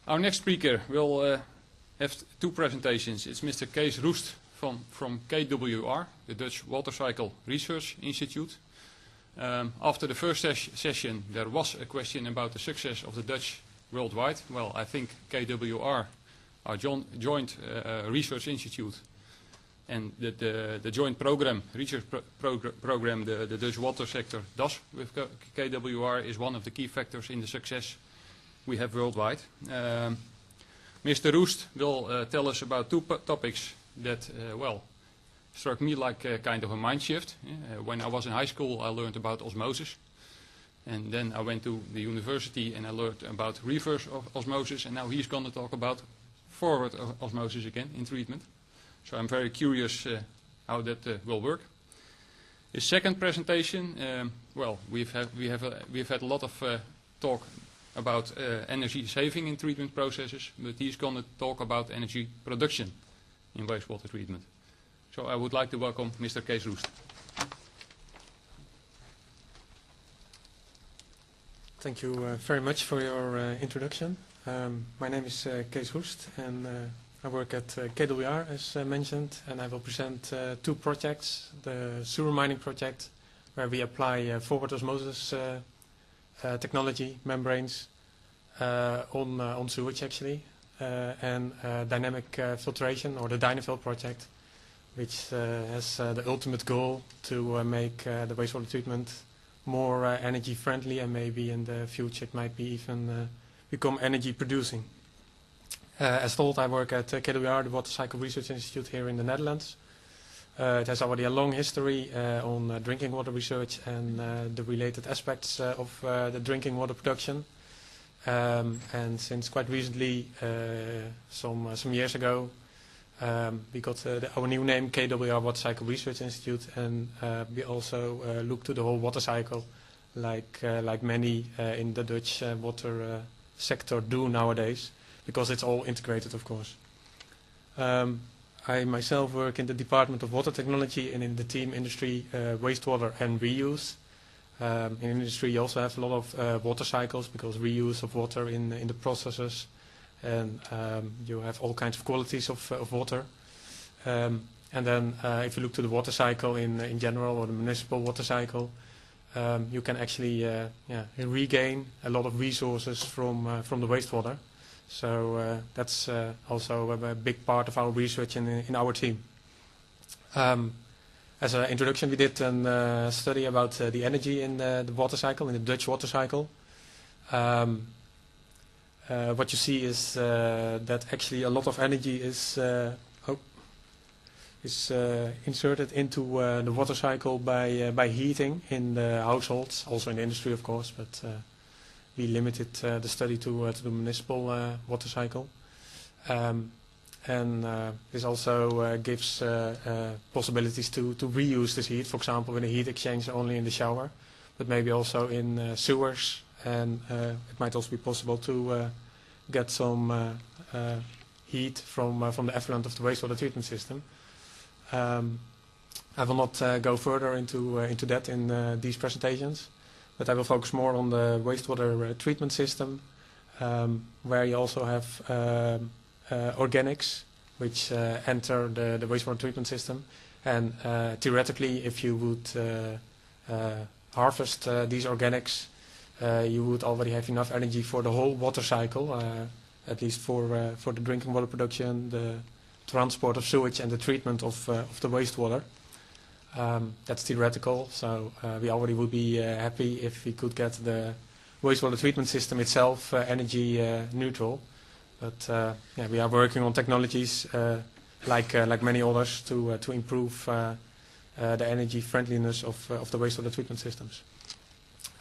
Our next speaker will have two presentations. It's Mr. Kees Roest from KWR, the Dutch Watercycle Research Institute. After the first session, there was a question about the success of the Dutch worldwide. Well, I think KWR, our joint research institute, and the joint program, research program, the Dutch water sector does with KWR is one of the key factors in the success we have worldwide. Mr. Roest will tell us about two topics that, well, struck me like a kind of a mind shift. When I was in high school, I learned about osmosis. And then I went to the university and I learned about reverse osmosis. And now he's going to talk about forward osmosis again in treatment. So I'm very curious how that will work. His second presentation, well, we've had a lot of talk about energy saving in treatment processes, but he's going to talk about energy production in wastewater treatment. So I would like to welcome Mr. Kees Roest. Thank you very much for your introduction. My name is Kees Roest and I work at KWR as mentioned, and I will present two projects. The sewer mining project, where we apply forward osmosis technology, membranes, on sewage actually, and dynamic filtration, or the Dynavil project, which has the ultimate goal to make the wastewater treatment more energy friendly, and maybe in the future it might be even become energy producing. As told, I work at KWR, the Watercycle Research Institute here in the Netherlands. It has already a long history on drinking water research and the related aspects of the drinking water production. And since quite recently, some years ago, we got our new name, KWR Watercycle Research Institute, and we also look to the whole water cycle, like many in the Dutch water sector do nowadays, because it's all integrated, of course. I myself work in the Department of Water Technology and in the team Industry, Wastewater and Reuse. In industry you also have a lot of water cycles, because reuse of water in the processes, and you have all kinds of qualities of water. And then if you look to the water cycle in general, or the municipal water cycle, you can actually regain a lot of resources from the wastewater. So that's also a big part of our research in our team. As an introduction, we did a study about the energy in the water cycle, in the Dutch water cycle. What you see is that actually a lot of energy is inserted into the water cycle by heating in the households, also in the industry, of course, but we limited the study to the municipal water cycle. And this also gives possibilities to reuse this heat, for example, in a heat exchanger only in the shower, but maybe also in sewers, and it might also be possible to get some heat from the effluent of the wastewater treatment system. I will not go further into that in these presentations, but I will focus more on the wastewater treatment system, where you also have organics, which enter the wastewater treatment system. And theoretically, if you would harvest these organics, you would already have enough energy for the whole water cycle, at least for the drinking water production, the transport of sewage, and the treatment of the wastewater. That's theoretical, so we already would be happy if we could get the wastewater treatment system itself energy neutral. But yeah, we are working on technologies like many others to improve the energy friendliness of the wastewater treatment systems.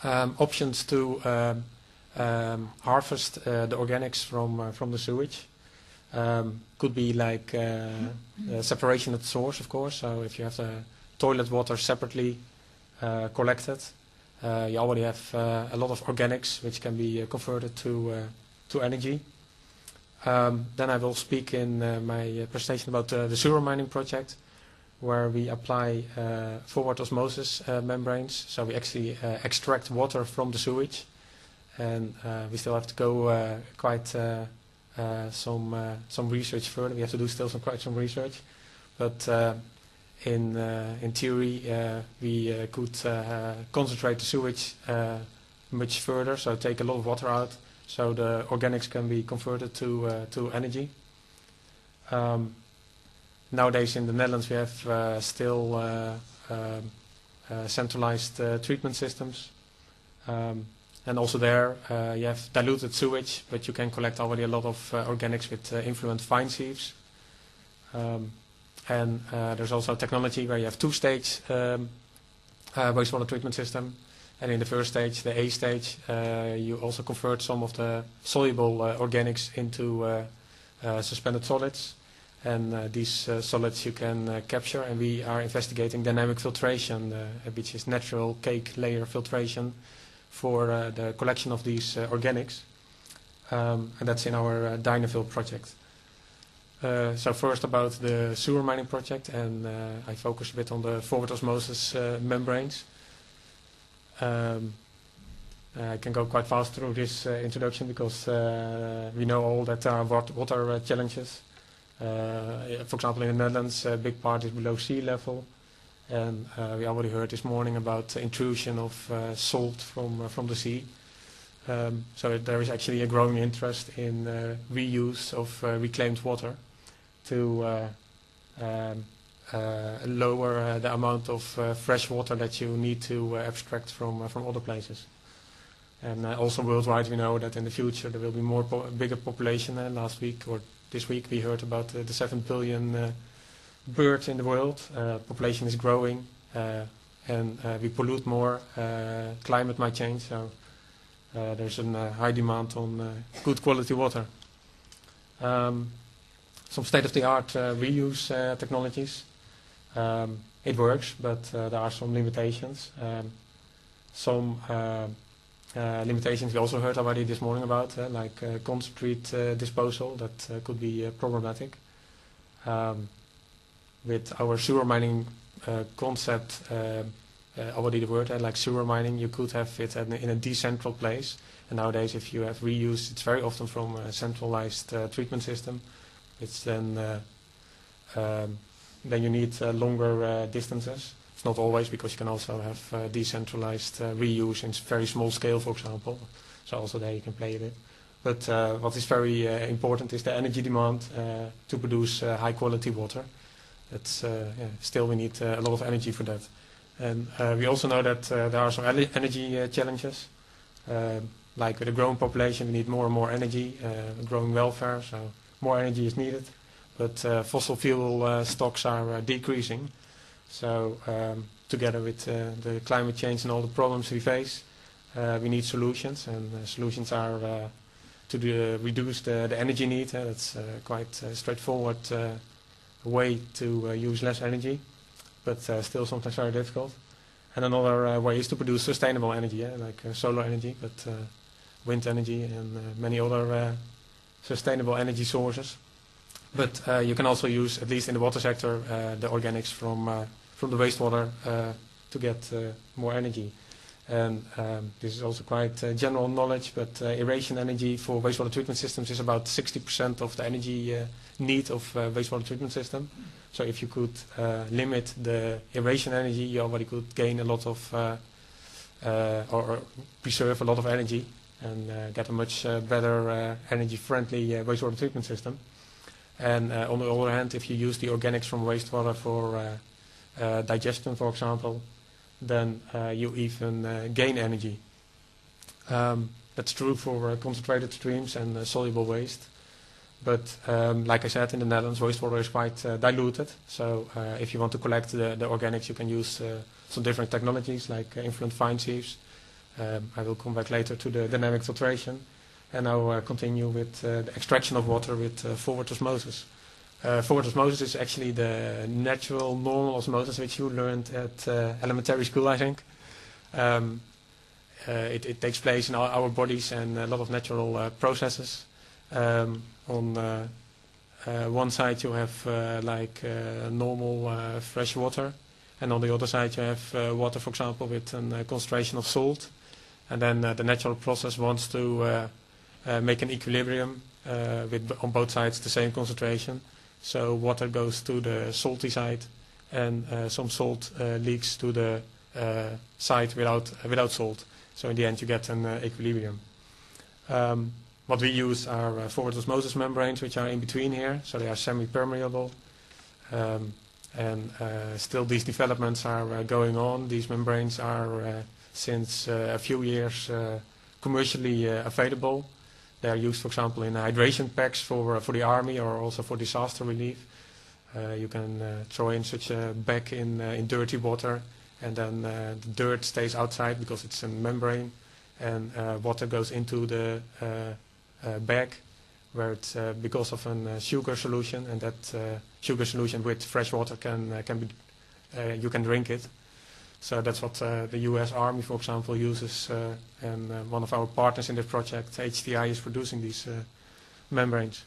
Options to harvest the organics from the sewage could be like separation at source, of course. So if you have the toilet water separately collected, you already have a lot of organics which can be converted to energy. Then I will speak in my presentation about the sewer mining project, where we apply forward osmosis membranes. So we actually extract water from the sewage, and we still have to go quite some research further. We have to do still quite some research, but in theory we could concentrate the sewage much further, so take a lot of water out, so the organics can be converted to energy. Nowadays in the Netherlands we have still centralized treatment systems, and also there you have diluted sewage, but you can collect already a lot of organics with influent fine sieves. And there's also technology where you have two-stage wastewater treatment system, and in the first stage, the A stage, you also convert some of the soluble organics into suspended solids, and these solids you can capture, and we are investigating dynamic filtration, which is natural cake layer filtration for the collection of these organics, and that's in our Dynaville project. So first about the sewer mining project, and I focus a bit on the forward osmosis membranes. I can go quite fast through this introduction because we know all that there are water challenges. For example, in the Netherlands, a big part is below sea level, and we already heard this morning about the intrusion of salt from the sea. So there is actually a growing interest in reuse of reclaimed water to lower the amount of fresh water that you need to abstract from other places. And also worldwide we know that in the future there will be bigger population. Last week or this week we heard about the 7 billion birds in the world. Population is growing, and we pollute more. Climate might change, so there's a high demand on good quality water. Some state-of-the-art reuse technologies. It works, but there are some limitations. Some limitations we also heard already this morning about, like concentrate disposal, that could be problematic. With our sewer mining concept, already the word, like sewer mining, you could have it in a decentral place. And nowadays, if you have reuse, it's very often from a centralized treatment system. It's then you need longer distances. It's not always, because you can also have decentralized reuse in very small scale, for example. So also there you can play a bit. But what is very important is the energy demand to produce high quality water. That's still we need a lot of energy for that. And we also know that there are some energy challenges. Like with a growing population, we need more and more energy, growing welfare, so more energy is needed. But fossil fuel stocks are decreasing. So together with the climate change and all the problems we face, we need solutions, and solutions are to reduce the energy need. That's quite a straightforward way to use less energy, but still sometimes very difficult. And another way is to produce sustainable energy, like solar energy, but wind energy and many other sustainable energy sources. But you can also use, at least in the water sector, the organics from the wastewater to get more energy. And this is also quite general knowledge, but aeration energy for wastewater treatment systems is about 60% of the energy need of wastewater treatment system. So if you could limit the aeration energy, you already could gain a lot of, or preserve a lot of energy, and get a much better energy-friendly wastewater treatment system. And on the other hand, if you use the organics from wastewater for digestion, for example, then you even gain energy. That's true for concentrated streams and soluble waste. But like I said, in the Netherlands, wastewater is quite diluted. So if you want to collect the organics, you can use some different technologies like influent fine sieves. I will come back later to the dynamic filtration. And I'll continue with the extraction of water with forward osmosis. Forward osmosis is actually the natural, normal osmosis which you learned at elementary school, I think. It takes place in our bodies and a lot of natural processes. On one side you have normal fresh water, and on the other side you have water, for example, with a concentration of salt. And then the natural process wants to make an equilibrium on both sides the same concentration. So water goes to the salty side, and some salt leaks to the side without salt. So in the end, you get an equilibrium. What we use are forward osmosis membranes, which are in between here, so they are semi-permeable. And still these developments are going on. These membranes are since a few years commercially available. They are used, for example, in hydration packs for the army or also for disaster relief. You can throw in such a bag in dirty water, and then the dirt stays outside because it's a membrane, and water goes into the bag, where it's because of a sugar solution, and that sugar solution with fresh water can be you can drink it. So that's what the U.S. Army, for example, uses, and one of our partners in this project, HTI, is producing these membranes.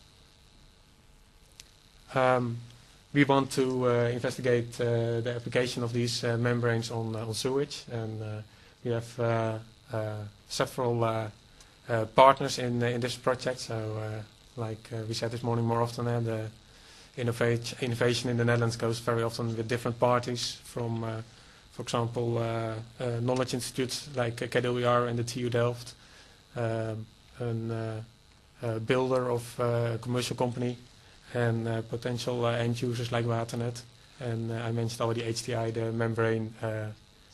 We want to investigate the application of these membranes on sewage, and we have several partners in this project. So, like we said this morning, more often the innovation in the Netherlands goes very often with different parties from, for example, knowledge institutes like KWR and the TU Delft, a builder of a commercial company, and potential end users like Waternet. And I mentioned already HTI, the membrane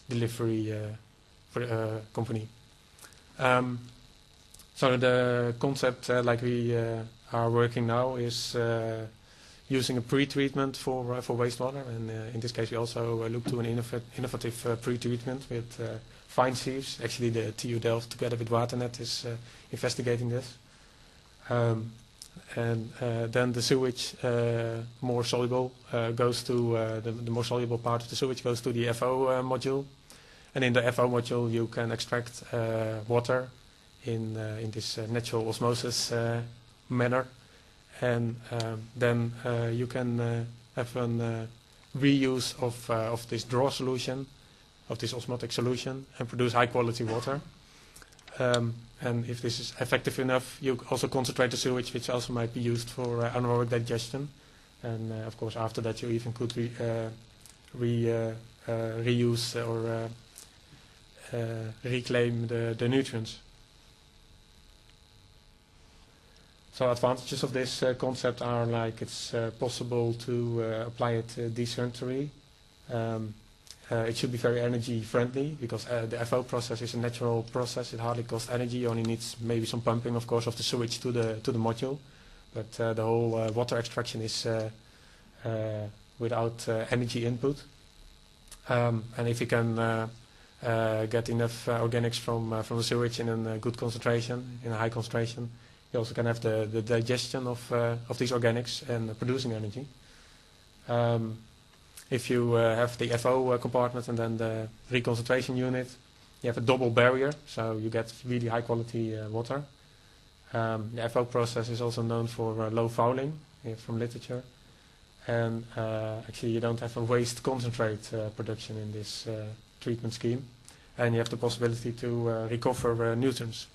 delivery company. So the concept like we are working now is using a pre-treatment for wastewater, and in this case we also look to an innovative pre-treatment with fine sieves. Actually the TU Delft together with Waternet is investigating this. And then the sewage, more soluble, goes to the more soluble part of the sewage goes to the FO module, and in the FO module you can extract water in this natural osmosis manner, and then you can have a reuse of this draw solution, of this osmotic solution, and produce high quality water. And if this is effective enough, you also concentrate the sewage, which also might be used for anaerobic digestion. And of course, after that, you even could reuse or reclaim the nutrients. So advantages of this concept are like it's possible to apply it decentrally. It should be very energy friendly because the FO process is a natural process. It hardly costs energy. You only needs maybe some pumping, of course, of the sewage to the module. But the whole water extraction is without energy input. And if you can get enough organics from the sewage in a good concentration, in a high concentration, you also can have the digestion of these organics and producing energy. If you have the FO compartment and then the reconcentration unit, you have a double barrier, so you get really high quality water. The FO process is also known for low fouling from literature, and actually you don't have a waste concentrate production in this treatment scheme, and you have the possibility to recover nutrients.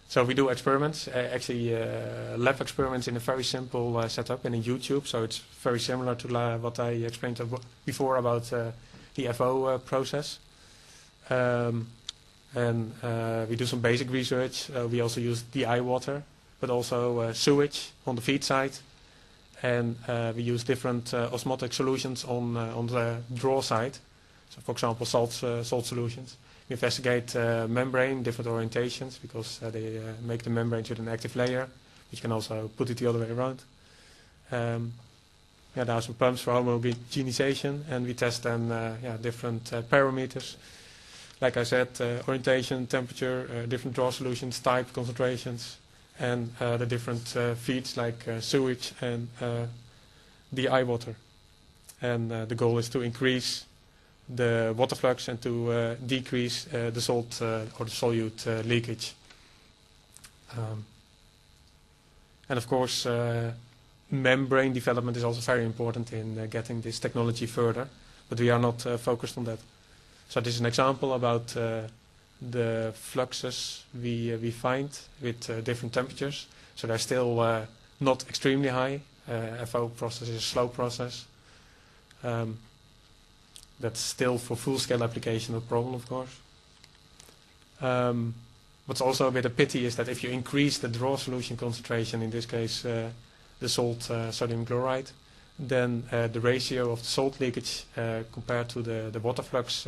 So we do experiments, actually lab experiments in a very simple setup in a YouTube. So it's very similar to what I explained before about the FO process. And we do some basic research. We also use DI water, but also sewage on the feed side. And we use different osmotic solutions on the draw side. So for example, salt solutions. We investigate membrane, different orientations, because they make the membranes with an active layer, which can also put it the other way around. There are some pumps for homogenization, and we test then different parameters. Like I said, orientation, temperature, different draw solutions, type, concentrations, and the different feeds like sewage and DI water. And the goal is to increase the water flux and to decrease the salt or the solute leakage. And of course, membrane development is also very important in getting this technology further, but we are not focused on that. So this is an example about the fluxes we find with different temperatures. So they're still not extremely high. FO process is a slow process. That's still for full-scale application a problem, of course. What's also a bit of pity is that if you increase the draw solution concentration, in this case the salt sodium chloride, then the ratio of the salt leakage compared to the water flux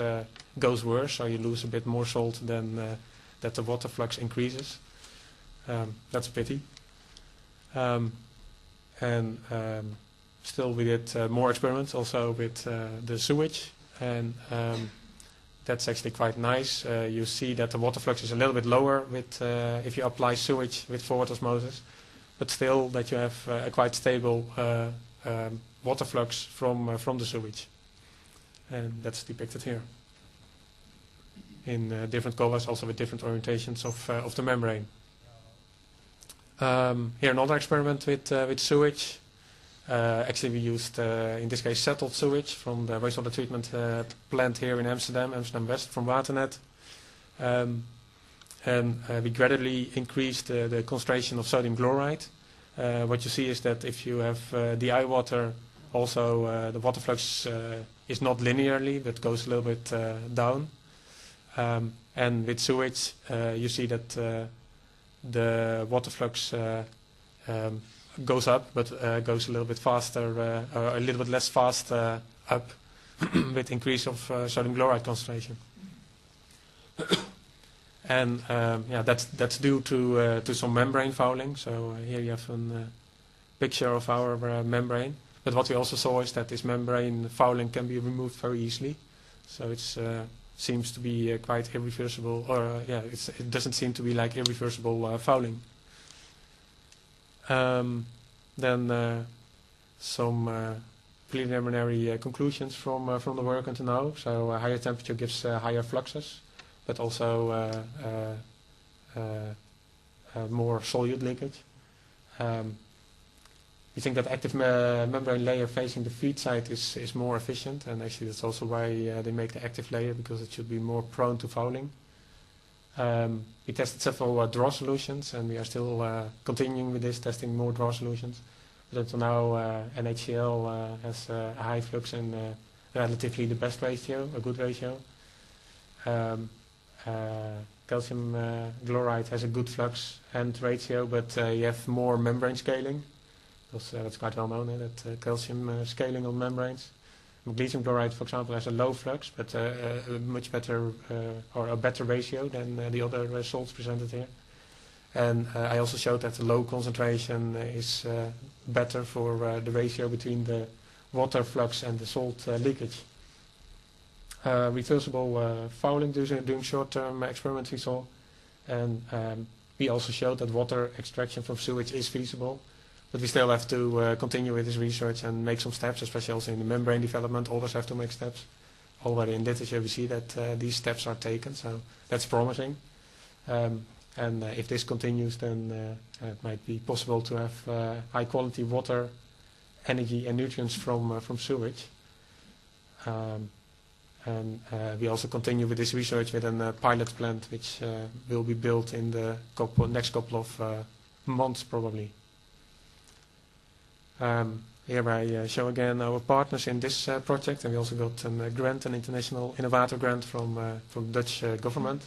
goes worse, so you lose a bit more salt than that the water flux increases. That's a pity. Still we did more experiments also with the sewage, and that's actually quite nice. You see that the water flux is a little bit lower with if you apply sewage with forward osmosis, but still that you have a quite stable water flux from the sewage, and that's depicted here in different colors, also with different orientations of the membrane. Here another experiment with sewage. Actually we used in this case settled sewage from the wastewater treatment plant here in Amsterdam West from Waternet. We gradually increased the concentration of sodium chloride. What you see is that if you have d.I water, also the water flux is not linearly, but goes a little bit down. And with sewage you see that the water flux goes up, but goes a little bit faster, or a little bit less fast up with increase of sodium chloride concentration. And yeah, that's due to some membrane fouling. So here you have a picture of our membrane. But what we also saw is that this membrane fouling can be removed very easily. So it's seems to be quite irreversible, or yeah, it doesn't seem to be like irreversible fouling. Then some preliminary conclusions from the work until now. So higher temperature gives higher fluxes, but also more solute leakage. We think that active membrane layer facing the feed side is more efficient, and actually that's also why they make the active layer, because it should be more prone to fouling. We tested several draw solutions, and we are still continuing with this, testing more draw solutions. But until now, NaCl has a high flux and relatively the best ratio, a good ratio. Calcium chloride has a good flux and ratio, but you have more membrane scaling. That's quite well known, that calcium scaling on membranes. Magnesium chloride, for example, has a low flux, but a much better or a better ratio than the other salts presented here. And I also showed that the low concentration is better for the ratio between the water flux and the salt leakage. Reversible fouling doing short-term experiments we saw, and we also showed that water extraction from sewage is feasible. But we still have to continue with this research and make some steps, especially also in the membrane development. Others have to make steps. Already in literature we see that these steps are taken, so that's promising. And if this continues, then it might be possible to have high quality water, energy and nutrients from sewage. And we also continue with this research with a pilot plant which will be built in the next couple of months probably. Here I show again our partners in this project, and we also got a grant, an international Innovator grant from the Dutch government.